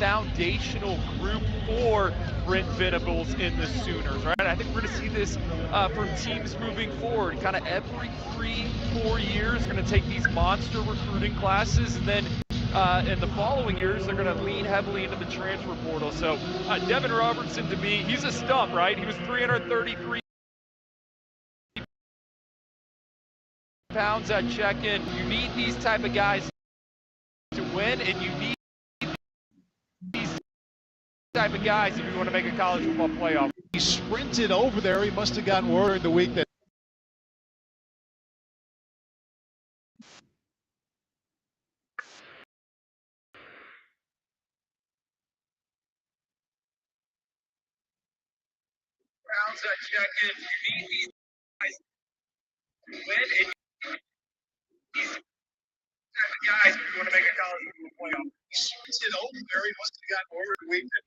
foundational group for Brent Venables in the Sooners, right? I think we're going to see this from teams moving forward. Kind of every 3-4 years, going to take these monster recruiting classes, and then in the following years, they're going to lean heavily into the transfer portal. So Devin Robertson, to me, he's a stump, right? He was 333 pounds at check-in. You need these type of guys to win, and you need these type of guys if you want to make a college football playoff. He sprinted over there. He must have gotten word in the week that Pounds at check-in. You need these guys to win, and these type of guys if you want to make a college football playoff. he sprinted over there. He must have gotten word in the week that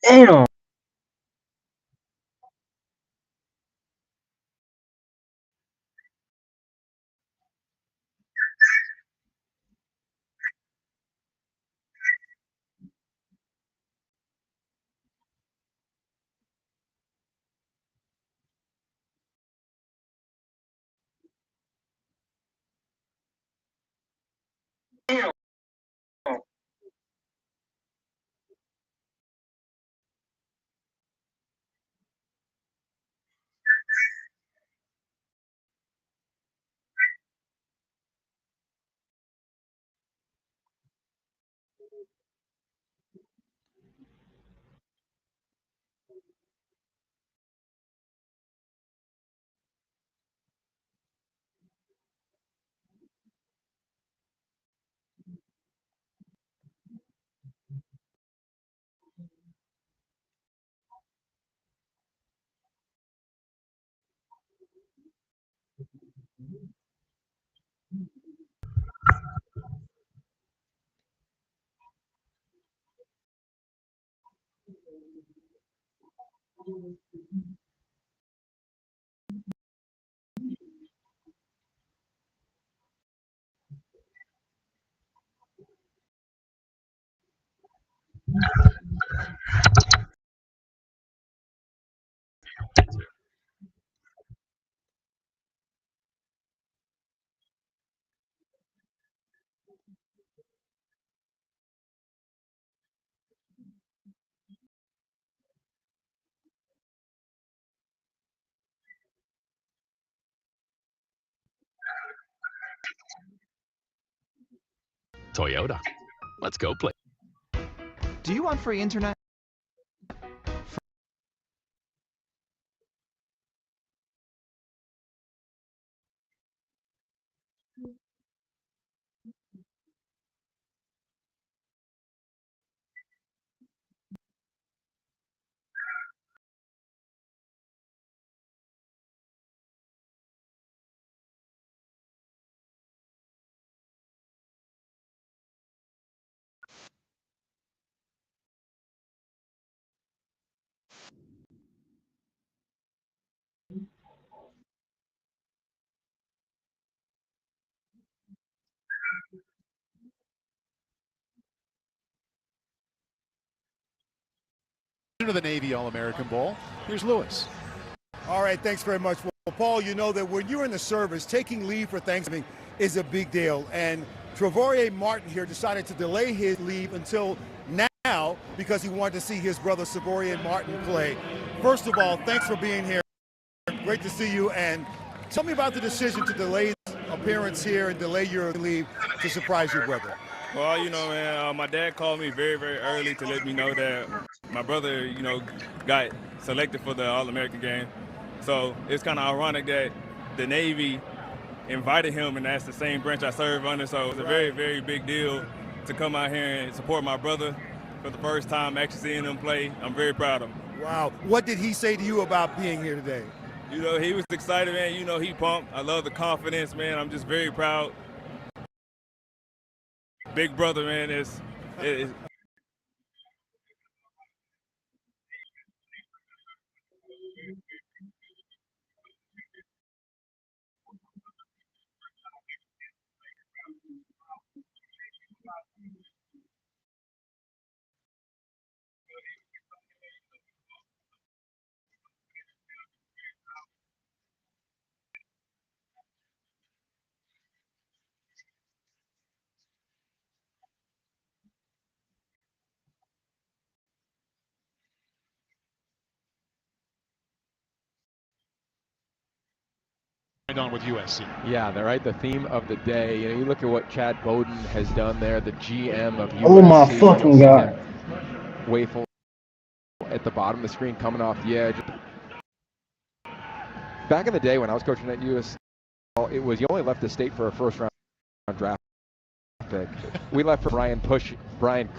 Damn. Damn. Toyota. Let's go play. Do you want free internet? Into the Navy All-American Bowl. Here's Lewis. All right, thanks very much. Well, Paul, you know that when you're in the service, taking leave for Thanksgiving is a big deal. And Trevorier Martin here decided to delay his leave until now because he wanted to see his brother Savorian Martin play. First of all, thanks for being here. Great to see you. And tell me about the decision to delay appearance here and delay your leave to surprise your brother. Well, you know, man, my dad called me very, very early to let me know that my brother, you know, got selected for the All-American game. So it's kind of ironic that the Navy invited him, and that's the same branch I serve under. So it's a very, very big deal to come out here and support my brother for the first time, actually seeing him play. I'm very proud of him. Wow. What did he say to you about being here today? You know, he was excited, man. You know, he pumped. I love the confidence, man. I'm just very proud. Big brother, man, is On with USC. Yeah, they're right. The theme of the day. You know, you look at what Chad Bowden has done there, the GM of USC. Oh my fucking God. Wayful at the bottom of the screen, coming off the edge. Back in the day when I was coaching at USC, it was you only left the state for a first-round draft pick. We left for Brian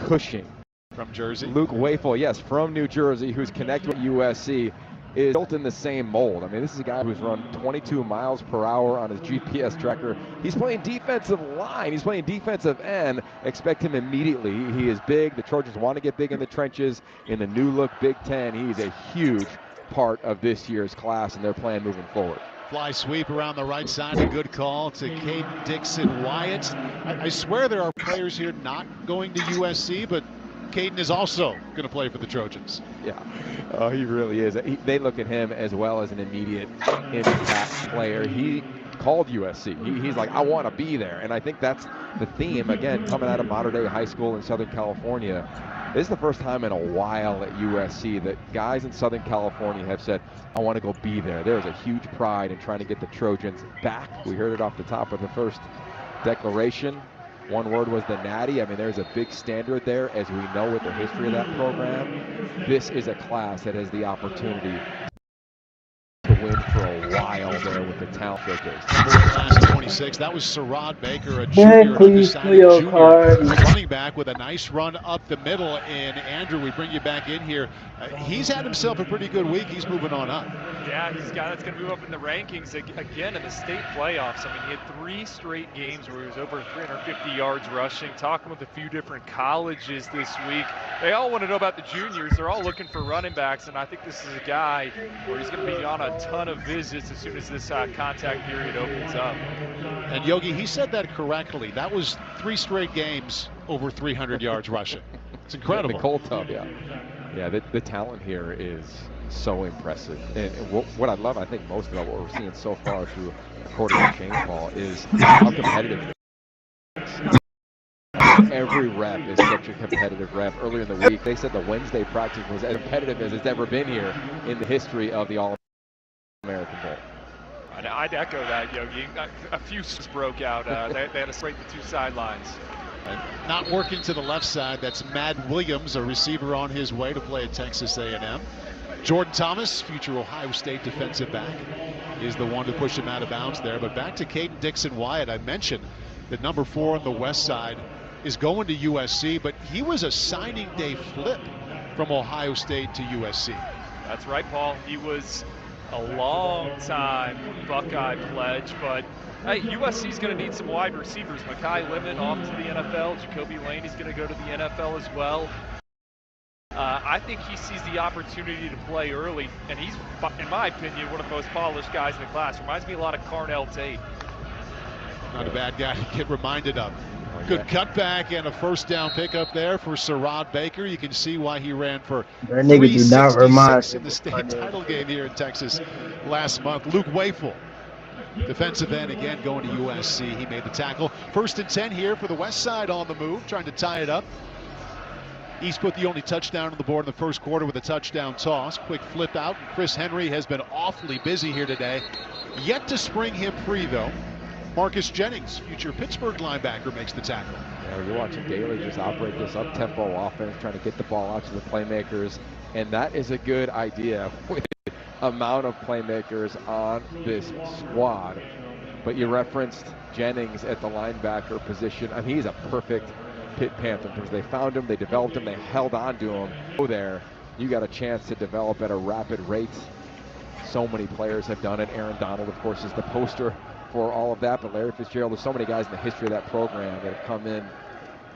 Cushing From Jersey. Luke Wayful, yes, from New Jersey, who's connected with USC. Is built in the same mold. I mean, this is a guy who's run 22 miles per hour on his GPS tracker. He's playing defensive line. He's playing defensive end. Expect him immediately. He is big. The Trojans want to get big in the trenches. In the new look Big Ten, he's a huge part of this year's class and their plan moving forward. Fly sweep around the right side. A good call to Caden Dixon-Wyatt. I swear there are players here not going to USC, but Caden is also going to play for the Trojans. Yeah, he really is. They look at him as well as an immediate impact player. He called USC. He's like, I want to be there. And I think that's the theme, again, coming out of modern-day high school in Southern California. This is the first time in a while at USC that guys in Southern California have said, I want to go be there. There is a huge pride in trying to get the Trojans back. We heard it off the top of the first declaration. One word was the Natty. I mean, there's a big standard there, as we know with the history of that program. This is a class that has the opportunity to win for a while there with the talent showcase. Class of 26. That was Sarad Baker, a junior, undecided junior running back with a nice run up the middle. And Andrew, we bring you back in here. He's had himself a pretty good week. He's moving on up. Yeah, he's got that's going to move up in the rankings again in the state playoffs. I mean, he had 3 straight games where he was over 350 yards rushing. Talking with a few different colleges this week, they all want to know about the juniors. They're all looking for running backs, and I think this is a guy where he's going to be on a ton of visits as soon as this contact period opens up. And Yogi, he said that correctly. That was 3 straight games over 300 yards rushing. It's incredible. In the cold tub, yeah. Yeah, the talent here is so impressive. And what I love, I think most about what we're seeing so far through according to Shane Paul is how competitive it is. Every rep is such a competitive rep. Earlier in the week, they said the Wednesday practice was as competitive as it's ever been here in the history of the All-American Bowl. I'd echo that, Yogi. A few broke out. They had to break the 2 sidelines. Not working to the left side, that's Mad Williams, a receiver on his way to play at Texas A&M. Jordan Thomas, future Ohio State defensive back, is the one to push him out of bounds there. But back to Caden Dixon-Wyatt, I mentioned that number 4 on the west side is going to USC, but he was a signing day flip from Ohio State to USC. That's right, Paul. He was a long time Buckeye pledge, but hey, USC's going to need some wide receivers. Mekhi Lemon off to the NFL. Jacoby Laney's going to go to the NFL as well. I think he sees the opportunity to play early, and he's, in my opinion, one of the most polished guys in the class. Reminds me a lot of Carnell Tate. Not a bad guy to get reminded of. Good cutback and a first down pickup there for Sherrod Baker. You can see why he ran for That nigga do not remind 366 me in the of state Carnell title Tate. game here in Texas last month. Luke Wafel, defensive end, again going to USC. He made the tackle. 1st and 10 here for the West Side on the move, trying to tie it up. East put the only touchdown on the board in the first quarter with a touchdown toss. Quick flip out, and Chris Henry has been awfully busy here today. Yet to spring him free, though. Marcus Jennings, future Pittsburgh linebacker, makes the tackle. Yeah, you're watching Daly just operate this up-tempo offense, trying to get the ball out to the playmakers, and that is a good idea with the amount of playmakers on this squad. But you referenced Jennings at the linebacker position. I mean, he's a perfect Pitt Panther because they found him, they developed him, they held on to him. Go there, you got a chance to develop at a rapid rate. So many players have done it. Aaron Donald, of course, is the poster for all of that, but Larry Fitzgerald, there's so many guys in the history of that program that have come in,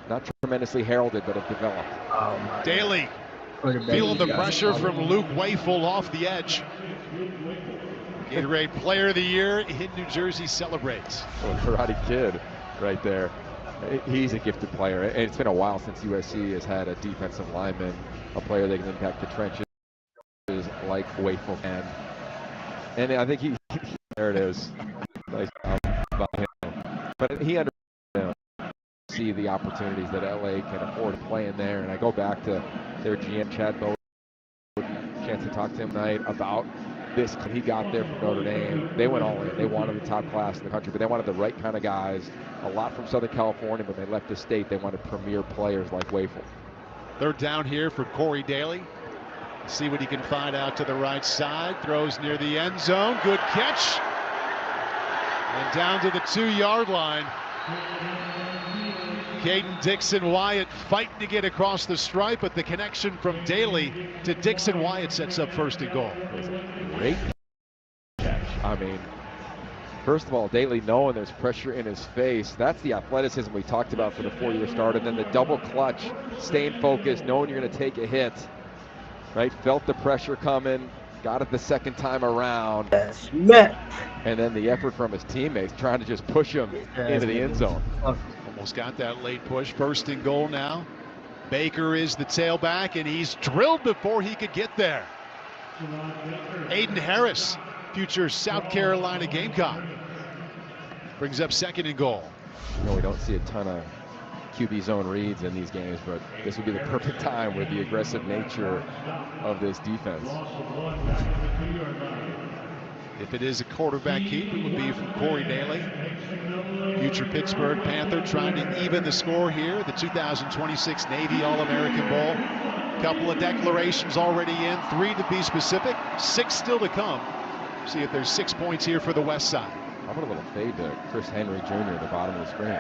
not tremendously heralded, but have developed. Daly feeling the pressure from Luke Wafel off the edge. Gatorade Player of the Year in New Jersey celebrates. Oh, Karate Kid right there. He's a gifted player, and it's been a while since USC has had a defensive lineman, a player that can impact the trenches like Wafel can. And I think there it is. Nice job by him. But he understands, see the opportunities that LA can afford to play in there. And I go back to their GM, Chad Bowden, chance to talk to him tonight about this. He got there from Notre Dame. They went all in. They wanted the top class in the country, but they wanted the right kind of guys. A lot from Southern California. When they left the state, they wanted premier players like Wafel. 3rd down here for Corey Daly. See what he can find out to the right side. Throws near the end zone. Good catch. And down to the 2-yard line. Caden Dixon Wyatt fighting to get across the stripe, but the connection from Daly to Dixon Wyatt sets up 1st and goal. It was a great catch. I mean, first of all, Daly knowing there's pressure in his face. That's the athleticism we talked about for the 4-year start. And then the double clutch, staying focused, knowing you're going to take a hit. Right? Felt the pressure coming, got it the second time around. And then the effort from his teammates trying to just push him into the end zone. Almost got that late push. 1st and goal now. Baker is the tailback, and he's drilled before he could get there. Aiden Harris, future South Carolina Gamecock, brings up 2nd and goal. You know, we don't see a ton of QB zone reads in these games, but this would be the perfect time with the aggressive nature of this defense. If it is a quarterback keep, it would be from Corey Daly, future Pittsburgh Panther, trying to even the score here. The 2026 Navy All-American Bowl. Couple of declarations already in, 3 to be specific, 6 still to come. See if there's 6 points here for the West Side. How about a little fade to Chris Henry Jr. at the bottom of the screen?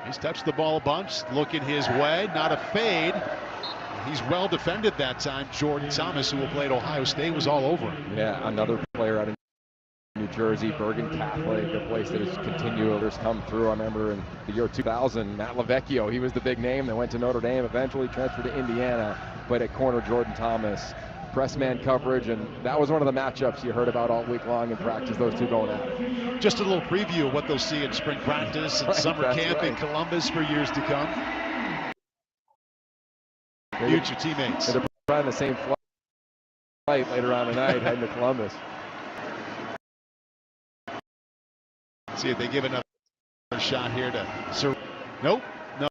He's touched the ball a bunch, looking his way, not a fade. He's well defended that time. Jordan Thomas, who will play at Ohio State, was all over him. Yeah, another player out of New Jersey, Bergen Catholic, a place that has continually come through. I remember in the year 2000, Matt LaVecchio, he was the big name that went to Notre Dame, eventually transferred to Indiana, but at corner, Jordan Thomas. Press man coverage, and that was one of the matchups you heard about all week long in practice, those two going at it. Just a little preview of what they'll see in spring practice and summer camp in Columbus for years to come. Future teammates. They're probably on the same flight later on tonight heading to Columbus. See if they give another shot here to nope. No.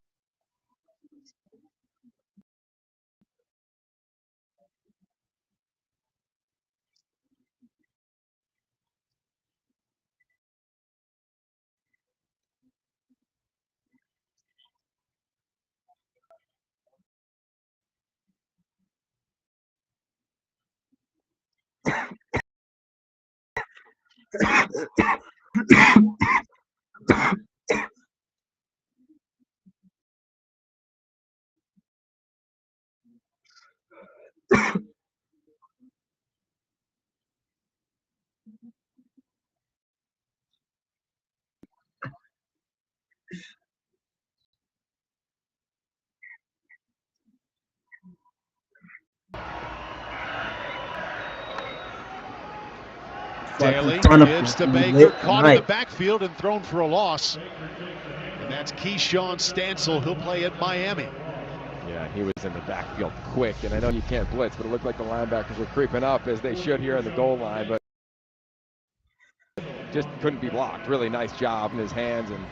Daly ton of gives to them. Baker, caught in Nice. the backfield and thrown for a loss. And that's Keyshawn Stansel. He'll play at Miami. Yeah, he was in the backfield quick, and I know you can't blitz, but it looked like the linebackers were creeping up as they should here on the goal line, but just couldn't be blocked. Really nice job in his hands, and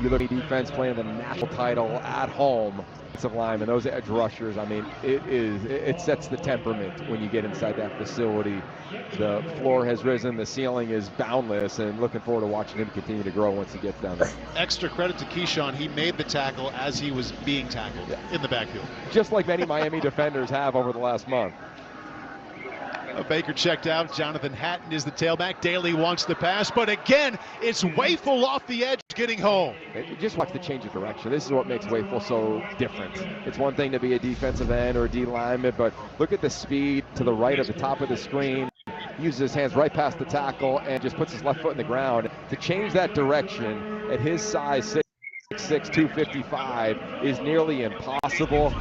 you look at defense playing the national title at home. Defensive linemen, those edge rushers, I mean, it sets the temperament when you get inside that facility. The floor has risen, the ceiling is boundless, and looking forward to watching him continue to grow once he gets down there. Extra credit to Keyshawn. He made the tackle as he was being tackled in the backfield. Just like many Miami defenders have over the last month. Baker checked out. Jonathan Hatton is the tailback. Daly wants the pass, but again, it's Wayful off the edge getting home. Just watch the change of direction. This is what makes Wayful so different. It's one thing to be a defensive end or a D lineman, but look at the speed to the right at the top of the screen. Uses his hands right past the tackle and just puts his left foot in the ground. To change that direction at his size, 6'6", 255, is nearly impossible.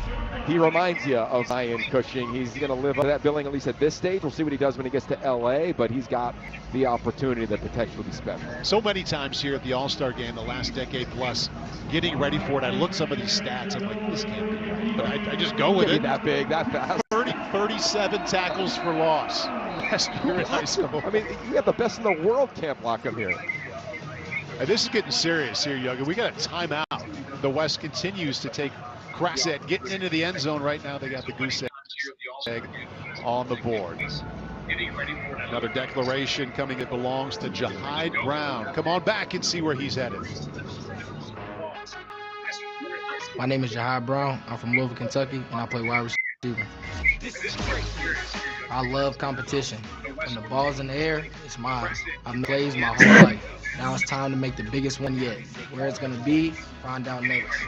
He reminds you of Ryan Cushing. He's going to live up to that billing at least at this stage. We'll see what he does when he gets to LA, but he's got the opportunity, the potential to be special. So many times here at the All-Star game, the last decade plus, getting ready for it, I look at some of these stats, I'm like, this can't be right. But I just go with it. That big, that fast. 37 tackles for loss. Last year in high school. I mean, you have the best in the world can't block him here. And this is getting serious here, Yogi. We got a timeout. The West continues to take cracks at getting into the end zone right now. They got the goose egg on the board. Another declaration coming. It belongs to Jahide Brown. Come on back and see where he's headed. My name is Jahide Brown. I'm from Louisville, Kentucky, and I play wide receiver. I love competition. When the ball's in the air, it's mine. I've played my whole life. Now it's time to make the biggest one yet. Where it's going to be, find out next.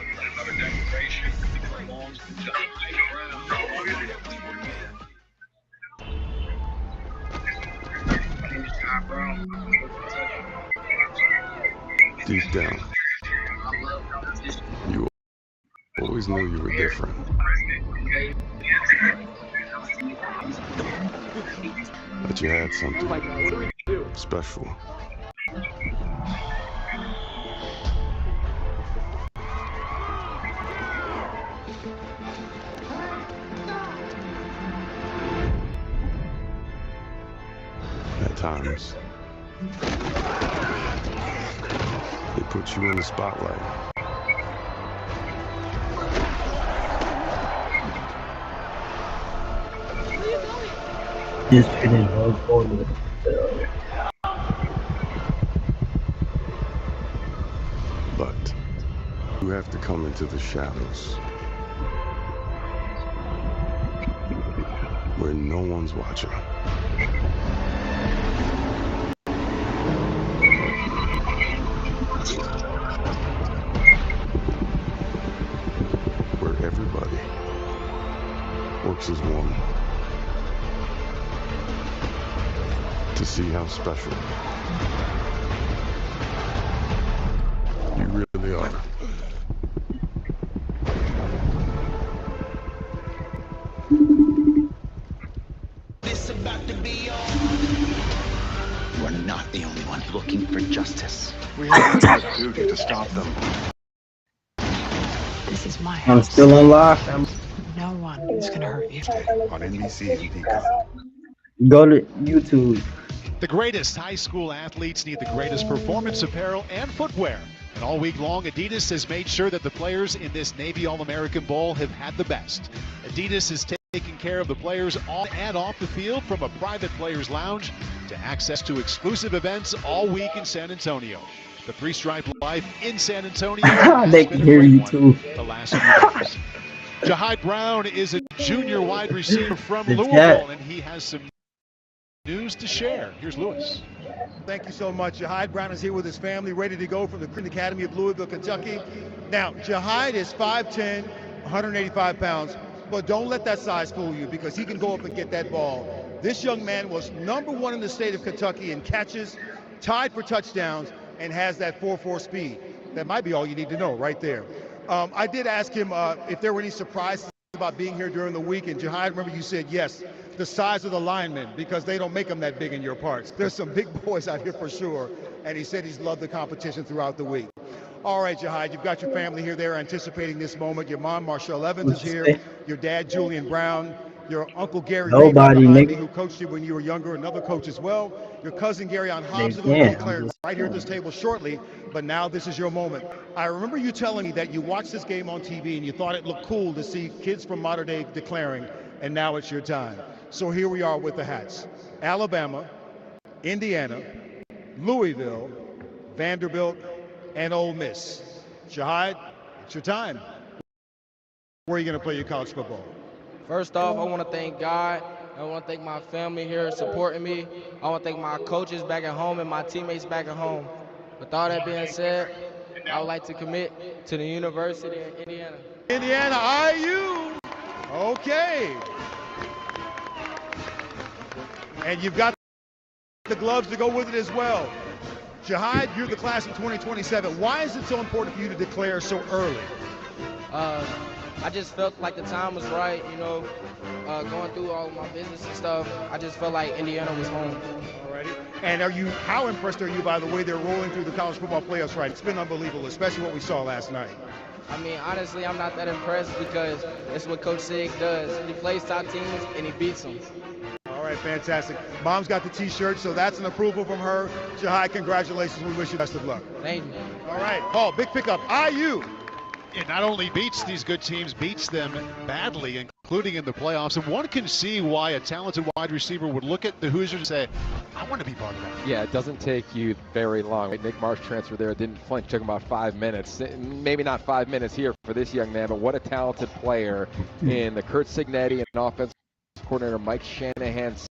Deep down, you always knew you were different. That you had something special. At times, they put you in the spotlight. Just kidding, bro. But you have to come into the shadows where no one's watching. Where everybody works as one to see how special you really are. You are not the only one looking for justice. We have our duty to stop them. This is my I'm house. still unlocked. No one is gonna hurt you. On NBC and Peacock. Go to YouTube. The greatest high school athletes need the greatest performance apparel and footwear. And all week long, Adidas has made sure that the players in this Navy All-American Bowl have had the best. Adidas is taking care of the players on and off the field, from a private players lounge to access to exclusive events all week in San Antonio. The three-stripe life in San Antonio has They been can a hear great you one too. the last few days. Jahide Brown is a junior wide receiver from The Louisville, Jet. and he has some news to share. Here's Lewis. Thank you so much. Jahide Brown is here with his family, ready to go from the Christian Academy of Louisville, Kentucky. Now, Jahide is 5'10", 185 pounds, but don't let that size fool you, because he can go up and get that ball. This young man was #1 in the state of Kentucky in catches, tied for touchdowns, and has that 4.4 speed. That might be all you need to know right there. I did ask him if there were any surprises about being here during the week, and Jahide, remember you said yes. the size of the linemen because they don't make them that big in your parks. There's some big boys out here for sure, and he said he's loved the competition throughout the week. All right, Jahid, you've got your family here. They're anticipating this moment. Your mom, Marshall Evans, is here. Your dad, Julian Brown. Your uncle, Gary Reed, Nobody, behind me, nigga. who coached you when you were younger, another coach as well. Your cousin, Gary on Hobbs, They is going to be can't. declared right here at this table shortly, but now this is your moment. I remember you telling me that you watched this game on TV and you thought it looked cool to see kids from modern day declaring, and now it's your time. So here we are with the hats. Alabama, Indiana, Louisville, Vanderbilt, and Ole Miss. Jahid, it's your time. Where are you going to play your college football? First off, I want to thank God. I want to thank my family here supporting me. I want to thank my coaches back at home and my teammates back at home. With all that being said, I would like to commit to the University of Indiana. Indiana, IU. Okay. And you've got the gloves to go with it as well. Jahid, you're the class of 2027. Why is it so important for you to declare so early? I just felt like the time was right, you know, going through all of my business and stuff. I just felt like Indiana was home. Alrighty. And how impressed are you by the way they're rolling through the college football playoffs right? It's been unbelievable, especially what we saw last night. I mean, honestly, I'm not that impressed because it's what Coach Sig does. He plays top teams and he beats them. All right, fantastic. Mom's got the T-shirt, so that's an approval from her. Jahid, congratulations. We wish you best of luck. Thank you. All right, Paul, big pickup. IU. It not only beats these good teams, beats them badly, including in the playoffs. And one can see why a talented wide receiver would look at the Hoosiers and say, I want to be part of that. Yeah, it doesn't take you very long. Nick Marsh transfer there didn't flinch. Took him about 5 minutes. Maybe not 5 minutes here for this young man, but what a talented player in the Kurt Signetti and offensive coordinator Mike Shanahan's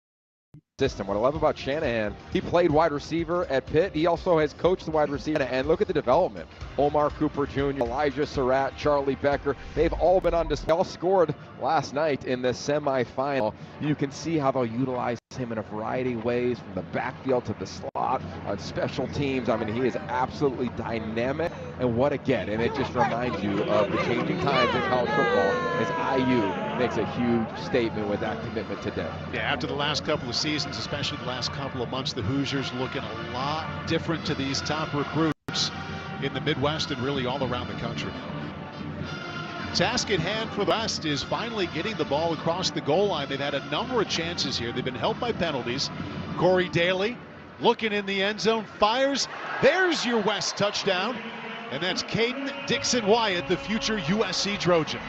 system. What I love about Shanahan, he played wide receiver at Pitt. He also has coached the wide receiver. And look at the development. Omar Cooper Jr., Elijah Surratt, Charlie Becker, they've all been on display. They all scored last night in the semifinal. You can see how they'll utilize him in a variety of ways, from the backfield to the slot, on special teams. I mean, he is absolutely dynamic, and what a get. And it just reminds you of the changing times in college football as IU makes a huge statement with that commitment today. Yeah, after the last couple of seasons, especially the last couple of months, the Hoosiers looking a lot different to these top recruits in the Midwest and really all around the country. Task at hand for the West is finally getting the ball across the goal line. They've had a number of chances here. They've been helped by penalties. Corey Daly looking in the end zone, fires. There's your West touchdown. And that's Caden Dixon-Wyatt, the future USC Trojan.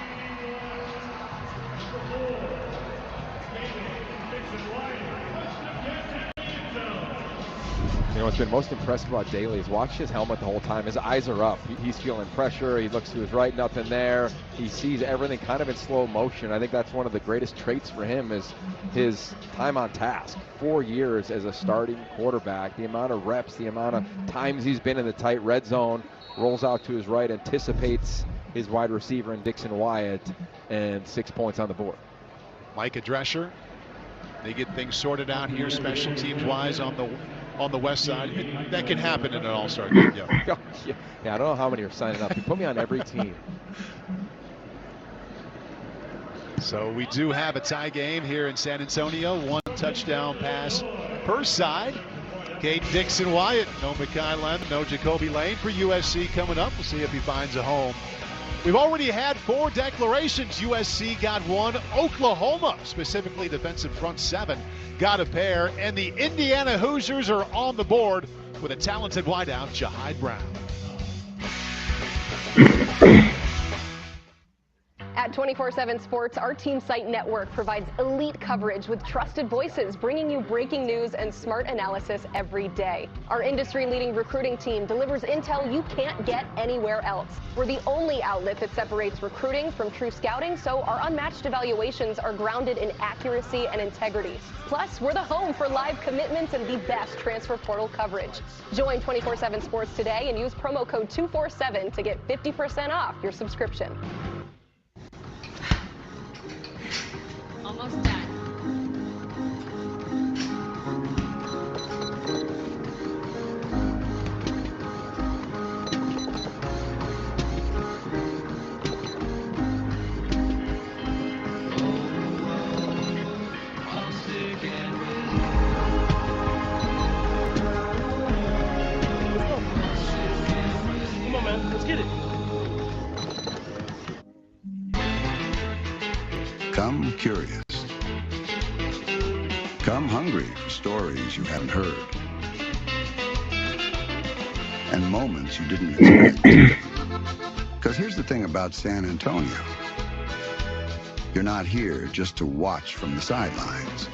You know, what's been most impressive about Daly is watch his helmet the whole time. His eyes are up. He's feeling pressure. He looks to his right, nothing there. He sees everything kind of in slow motion. I think that's one of the greatest traits for him is his time on task. 4 years as a starting quarterback, the amount of reps, the amount of times he's been in the tight red zone, rolls out to his right, anticipates his wide receiver and Dixon-Wyatt, and 6 points on the board. Micah Drescher, they get things sorted out here special teams wise on the west side. That can happen in an all-star game. Yeah. Yeah, I don't know how many are signing up. You put me on every team. So we do have a tie game here in San Antonio. 1 touchdown pass per side. Caden Dixon-Wyatt, no Mekhi Lemon, no Jacoby Lane for USC coming up. We'll see if he finds a home. We've already had 4 declarations. USC got 1. Oklahoma, specifically defensive front 7, got a pair. And the Indiana Hoosiers are on the board with a talented wideout, Jahid Brown. At 24/7 Sports, our team site network provides elite coverage with trusted voices, bringing you breaking news and smart analysis every day. Our industry-leading recruiting team delivers intel you can't get anywhere else. We're the only outlet that separates recruiting from true scouting, so our unmatched evaluations are grounded in accuracy and integrity. Plus, we're the home for live commitments and the best transfer portal coverage. Join 24/7 Sports today and use promo code 247 to get 50% off your subscription. Almost done. Come curious. Come hungry for stories you haven't heard. And moments you didn't expect. Because here's the thing about San Antonio. You're not here just to watch from the sidelines.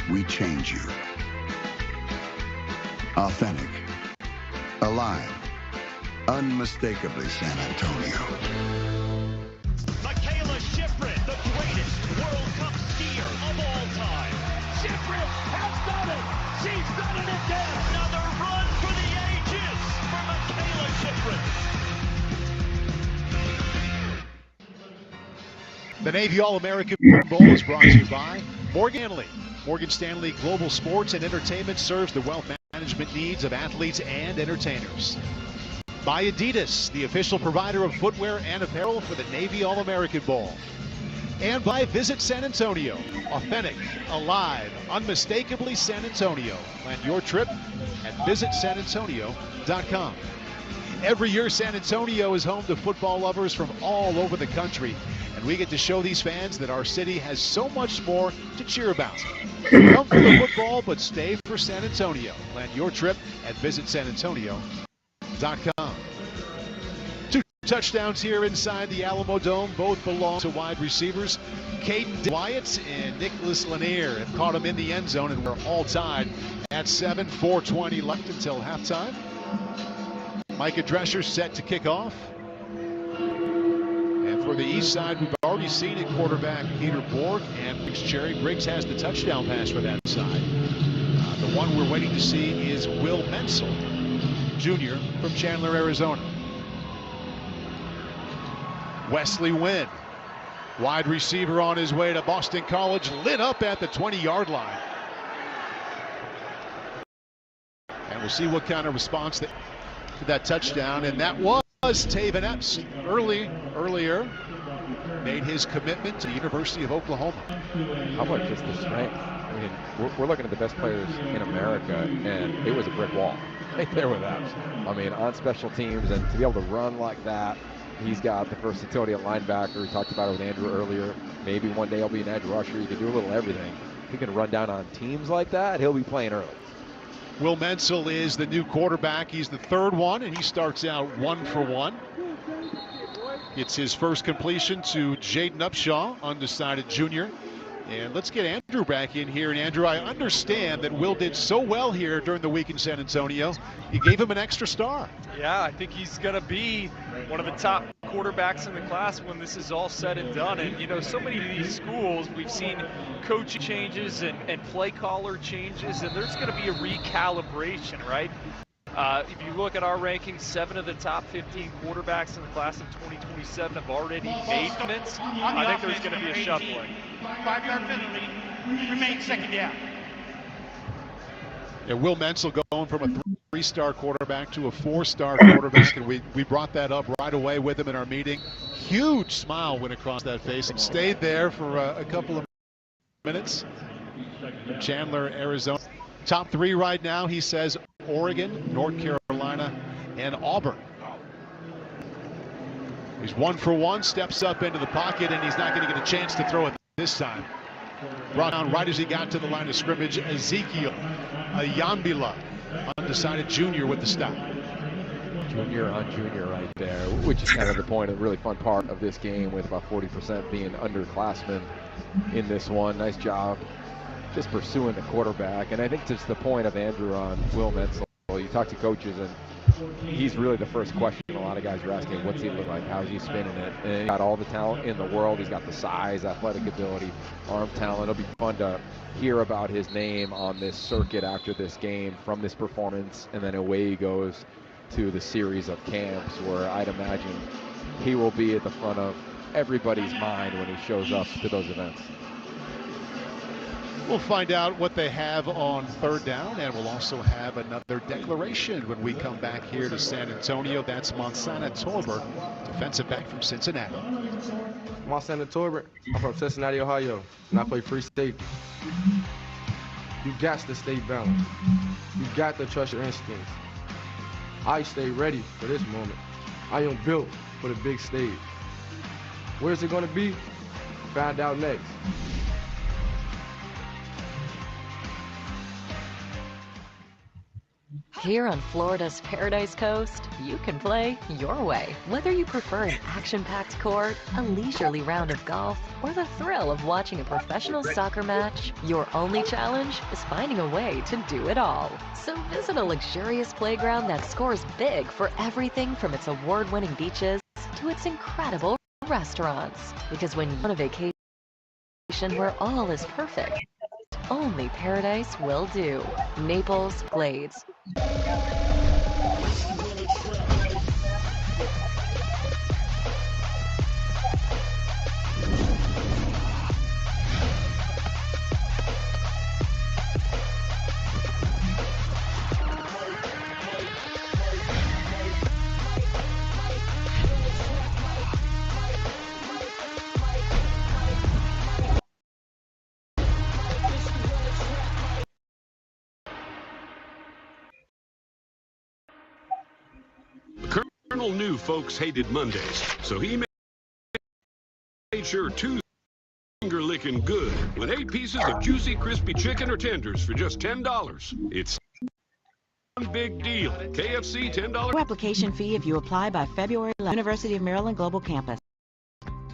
We change you. Authentic. Alive. Unmistakably San Antonio. Michaela Shiffrin, the greatest World Cup skier of all time. Shiffrin has done it. She's done it again. Another run for the ages for Michaela Shiffrin. The Navy All-American Bowl is brought to you by Morgan Stanley. Morgan Stanley Global Sports and Entertainment serves the wealth management needs of athletes and entertainers. By Adidas, the official provider of footwear and apparel for the Navy All-American Bowl. And by Visit San Antonio. Authentic, alive, unmistakably San Antonio. Plan your trip at visitsanantonio.com. Every year, San Antonio is home to football lovers from all over the country. And we get to show these fans that our city has so much more to cheer about. Come for the football, but stay for San Antonio. Plan your trip at visitsanantonio.com. 2 touchdowns here inside the Alamo Dome. Both belong to wide receivers. Caden Wyatt and Nicholas Lanier have caught him in the end zone, and we're all tied at 7. 4:20 left until halftime. Micah Drescher set to kick off. And for the east side, we've already seen it, quarterback Peter Borg and Briggs Cherry. Briggs has the touchdown pass for that side. The one we're waiting to see is Will Menzel, Jr. from Chandler, Arizona. Wesley Wynn, wide receiver on his way to Boston College, lit up at the 20-yard line. And we'll see what kind of response to that touchdown, and that was Taven Epps earlier made his commitment to the University of Oklahoma. How about just the strength? I mean, we're looking at the best players in America, and it was a brick wall right there with Epps. I mean, on special teams, and to be able to run like that, he's got the versatility at linebacker. We talked about it with Andrew earlier. Maybe one day he'll be an edge rusher. He can do a little everything. If he can run down on teams like that, he'll be playing early. Will Menzel is the new quarterback. He's the third one, and he starts out 1 for 1. It's his first completion to Jaden Upshaw, undecided junior. And let's get Andrew back in here. And Andrew, I understand that Will did so well here during the week in San Antonio, you gave him an extra star. Yeah, I think he's going to be one of the top quarterbacks in the class when this is all said and done. And, you know, so many of these schools, we've seen coaching changes and play caller changes, and there's going to be a recalibration, right? If you look at our rankings, 7 of the top 15 quarterbacks in the class of 2027 have already made commitments. I think there's going to be a shuffling. 5-yard penalty, remain second down. Yeah, Will Menzel going from a 3-star quarterback to a 4-star quarterback, and we brought that up right away with him in our meeting. Huge smile went across that face and stayed there for a couple of minutes. Chandler, Arizona. Top 3 right now, he says Oregon, North Carolina, and Auburn. He's 1 for 1, steps up into the pocket, and he's not going to get a chance to throw it this time. Brought down right as he got to the line of scrimmage. Ezekiel Ayambila, undecided junior with the stop. Junior on junior right there, which is kind of the point, a really fun part of this game, with about 40% being underclassmen in this one. Nice job just pursuing the quarterback. And I think just the point of Andrew on Will Menzel, you talk to coaches, and he's really the first question a lot of guys are asking. What's he look like? How's he spinning it? And he's got all the talent in the world. He's got the size, athletic ability, arm talent. It'll be fun to hear about his name on this circuit after this game from this performance, and then away he goes to the series of camps where I'd imagine he will be at the front of everybody's mind when he shows up to those events. We'll find out what they have on 3rd down, and we'll also have another declaration when we come back here to San Antonio. That's Monsana Tolbert, defensive back from Cincinnati. Monsana Tolbert, I'm from Cincinnati, Ohio, and I play free safety. You got to stay balanced. You got to trust your instincts. I stay ready for this moment. I am built for the big stage. Where's it going to be? find out next. Here on Florida's Paradise Coast, you can play your way. Whether you prefer an action-packed court, a leisurely round of golf, or the thrill of watching a professional soccer match, your only challenge is finding a way to do it all. So visit a luxurious playground that scores big for everything from its award-winning beaches to its incredible restaurants. Because when you're on a vacation where all is perfect, only paradise will do. Naples Glades. Colonel knew folks hated Mondays, so he made sure Tuesdays were finger-licking good with 8 pieces of juicy, crispy chicken or tenders for just $10. It's one big deal. KFC, $10. Application fee if you apply by February 11th. University of Maryland Global Campus.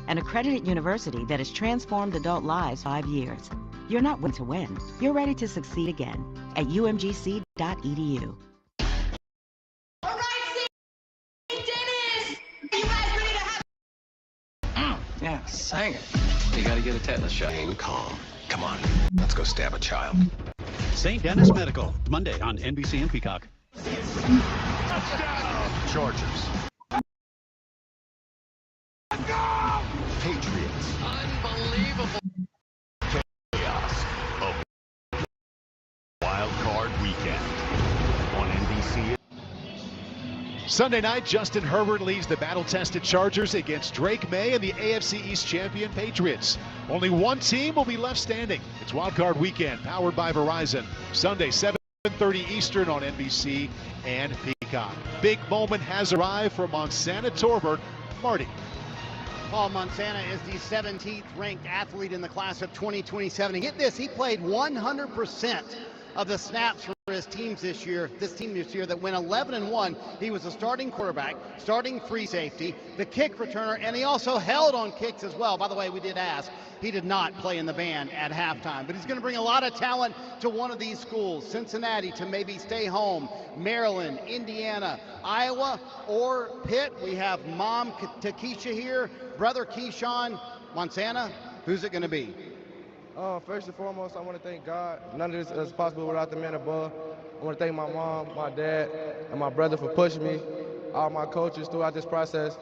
An accredited university that has transformed adult lives 5 years. You're not waiting to win. You're ready to succeed again at umgc.edu. Yeah, sang it. You gotta get a tetanus shot. Staying calm. Come on, let's go stab a child. St. Dennis Medical, Monday on NBC and Peacock. Chargers. Patriots. Unbelievable. Chaos of Wild Card Weekend on NBC. Sunday night, Justin Herbert leads the battle-tested Chargers against Drake May and the AFC East champion Patriots. Only one team will be left standing. It's Wild Card Weekend, powered by Verizon. Sunday, 7:30 Eastern on NBC and Peacock. Big moment has arrived for Montana Torbert. Marty. Paul Montana is the 17th ranked athlete in the class of 2027. Get this, he played 100% of the snaps for his teams this year. This team this year that went 11-1. He was a starting quarterback, starting free safety, the kick returner, and he also held on kicks as well. By the way, we did ask. He did not play in the band at halftime, but he's going to bring a lot of talent to one of these schools. Cincinnati to maybe stay home, Maryland, Indiana, Iowa, or Pitt. We have mom Takesha here, brother Keyshawn. Montana, who's it going to be? First and foremost, I want to thank God. None of this is possible without the man above. I want to thank my mom, my dad, and my brother for pushing me, all my coaches throughout this process.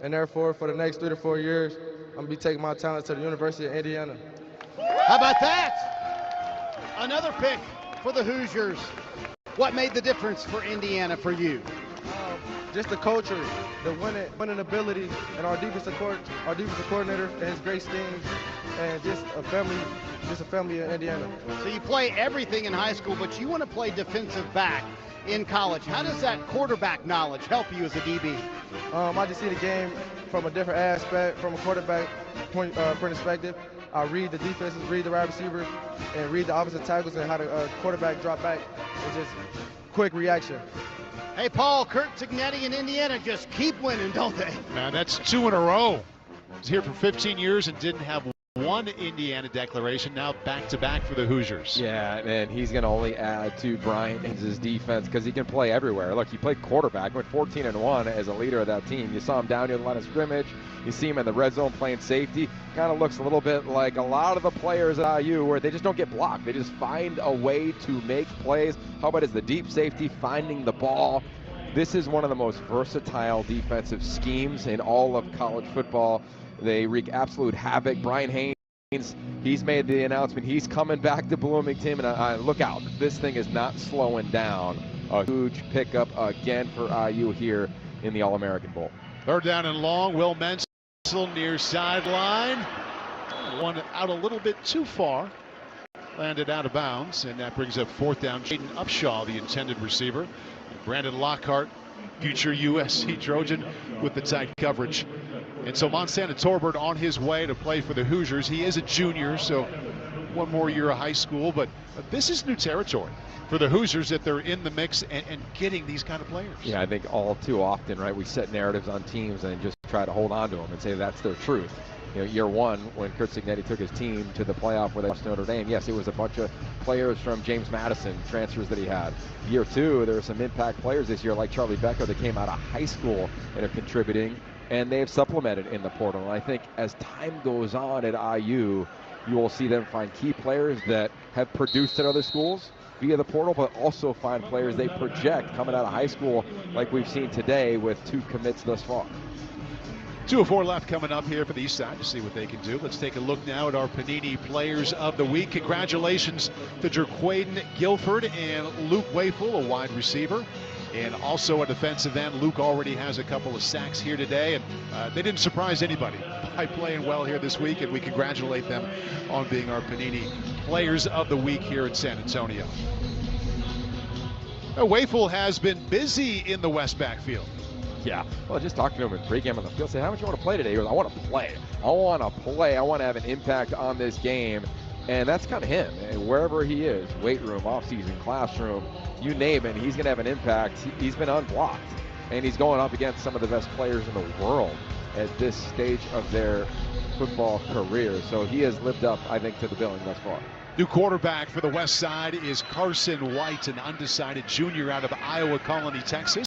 And therefore, for the next 3 to 4 years, I'm going to be taking my talents to the University of Indiana. How about that? Another pick for the Hoosiers. What made the difference for Indiana for you? Just the culture, the winning ability, and our defensive coordinator and his great scheme, and just a family in Indiana. So you play everything in high school, but you want to play defensive back in college. How does that quarterback knowledge help you as a DB? I just see the game from a different aspect, from a quarterback perspective. I read the defenses, read the wide receivers, and read the opposite tackles and how the quarterback drop back. It's just quick reaction. Hey, Paul, Kurt Cignetti in Indiana just keep winning, don't they? Man, that's 2 in a row. He's here for 15 years and didn't have one Indiana declaration. Now back-to-back for the Hoosiers. Yeah, and he's going to only add to Brian Haynes' defense because he can play everywhere. Look, he played quarterback, went 14-1 as a leader of that team. You saw him down near the line of scrimmage. You see him in the red zone playing safety. Kind of looks a little bit like a lot of the players at IU where they just don't get blocked. They just find a way to make plays. How about as the deep safety finding the ball? This is one of the most versatile defensive schemes in all of college football. They wreak absolute havoc. Brian Haynes, he's made the announcement. He's coming back to Bloomington, and look out. This thing is not slowing down. A huge pickup again for IU here in the All-American Bowl. 3rd down and long. Will Menzel near sideline. One out a little bit too far. Landed out of bounds, and that brings up 4th down. Jaden Upshaw, the intended receiver. Brandon Lockhart, future USC Trojan, with the tight coverage. And so Montana Torbert on his way to play for the Hoosiers. He is a junior, so one more year of high school, but this is new territory for the Hoosiers that they're in the mix and getting these kind of players. Yeah, I think all too often, right, we set narratives on teams and just try to hold on to them and say that's their truth. You know, year one, when Curt Cignetti took his team to the playoff where they lost Notre Dame, yes, it was a bunch of players from James Madison, transfers that he had. Year two, there were some impact players this year like Charlie Becker that came out of high school and are contributing, and they've supplemented in the portal. And I think as time goes on at IU, you will see them find key players that have produced at other schools via the portal, but also find players they project coming out of high school like we've seen today with 2 commits thus far. 2:04 left coming up here for the East Side to see what they can do. Let's take a look now at our Panini Players of the Week. Congratulations to Jerquaden Guilford and Luke Wayful, a wide receiver, and also a defensive end. Luke already has a couple of sacks here today, and they didn't surprise anybody by playing well here this week, and we congratulate them on being our Panini Players of the Week here in San Antonio. Wayful has been busy in the West backfield. Yeah, well, just talking to him in pregame on the field, say, how much you want to play today? He goes, I want to play. I want to play. I want to have an impact on this game. And that's kind of him. And wherever he is, weight room, off-season, classroom, you name it, he's going to have an impact. He's been unblocked. And he's going up against some of the best players in the world at this stage of their football career. So he has lived up, I think, to the billing thus far. New quarterback for the West Side is Carson White, an undecided junior out of Iowa Colony, Texas.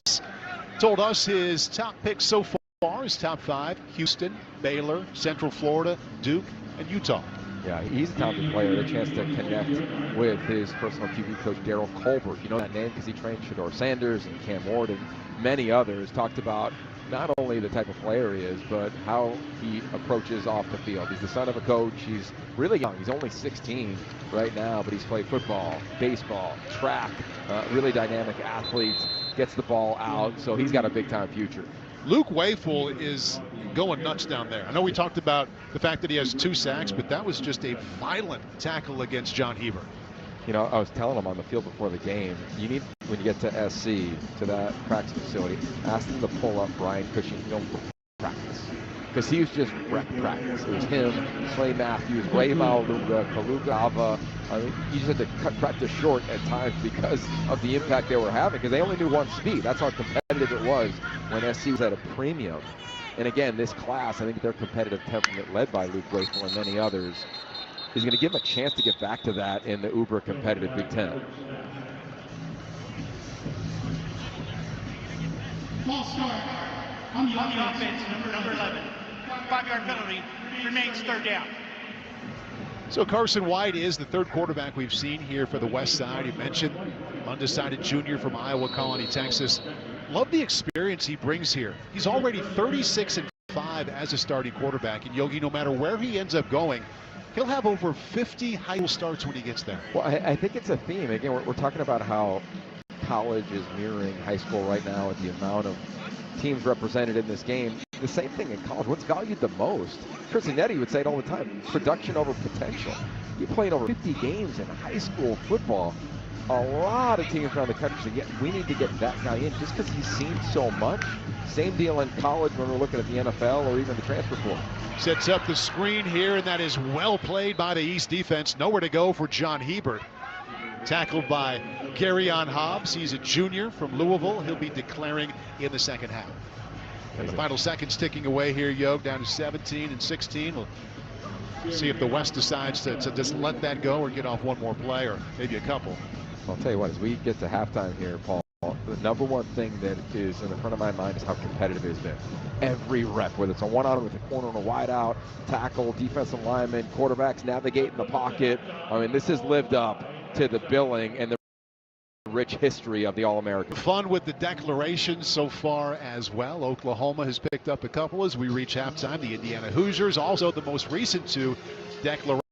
Told us his top picks so far, his top 5, Houston, Baylor, Central Florida, Duke, and Utah. Yeah, he's a talented player. The chance to connect with his personal QB coach, Daryl Colbert. You know that name because he trained Shedeur Sanders and Cam Ward and many others. Talked about not only the type of player he is, but how he approaches off the field. He's the son of a coach. He's really young. He's only 16 right now, but he's played football, baseball, track, really dynamic athlete, gets the ball out, so he's got a big-time future. Luke Wayful is going nuts down there. I know we talked about the fact that he has 2 sacks, but that was just a violent tackle against John Hebert. You know, I was telling him on the field before the game, you need, when you get to SC, to that practice facility, ask them to pull up Brian Cushing film for practice. Because he was just rep practice. It was him, Slay Matthews, Ray Malunga, Kaluga Ava. I mean, you just had to cut practice short at times because of the impact they were having, because they only knew one speed. That's how competitive it was when SC was at a premium. And again, this class, I think their competitive temperament, led by Luke Wayful and many others, is going to give him a chance to get back to that in the uber competitive Big Ten. False start on the offense, number 11. 5-yard penalty, remains 3rd down. So Carson White is the 3rd quarterback we've seen here for the West Side. You mentioned undecided junior from Iowa Colony, Texas. Love the experience he brings here. He's already 36-5 as a starting quarterback. And Yogi, no matter where he ends up going, he'll have over 50 high school starts when he gets there. Well, I think it's a theme. Again, we're talking about how college is mirroring high school right now with the amount of teams represented in this game. The same thing in college. What's valued the most? Curt Cignetti would say it all the time, production over potential. You played over 50 games in high school football. A lot of teams around the country say, yeah, we need to get that guy in just because he's seen so much. Same deal in college when we're looking at the NFL or even the transfer portal. Sets up the screen here, and that is well played by the East defense. Nowhere to go for John Hebert. Tackled by Garyon Hobbs. He's a junior from Louisville. He'll be declaring in the second half. And the final seconds ticking away here, Yog, down to 17 and 16. We'll see if the West decides to just let that go or get off one more play or maybe a couple. I'll tell you what, as we get to halftime here, Paul, the number one thing that is in the front of my mind is how competitive it has been. Every rep, whether it's a one-on-one with a corner and a wide out, tackle, defensive lineman, quarterbacks navigating the pocket. I mean, this has lived up to the billing and the rich history of the All-American. Fun with the declarations so far as well. Oklahoma has picked up a couple as we reach halftime. The Indiana Hoosiers, also the most recent 2 declarations.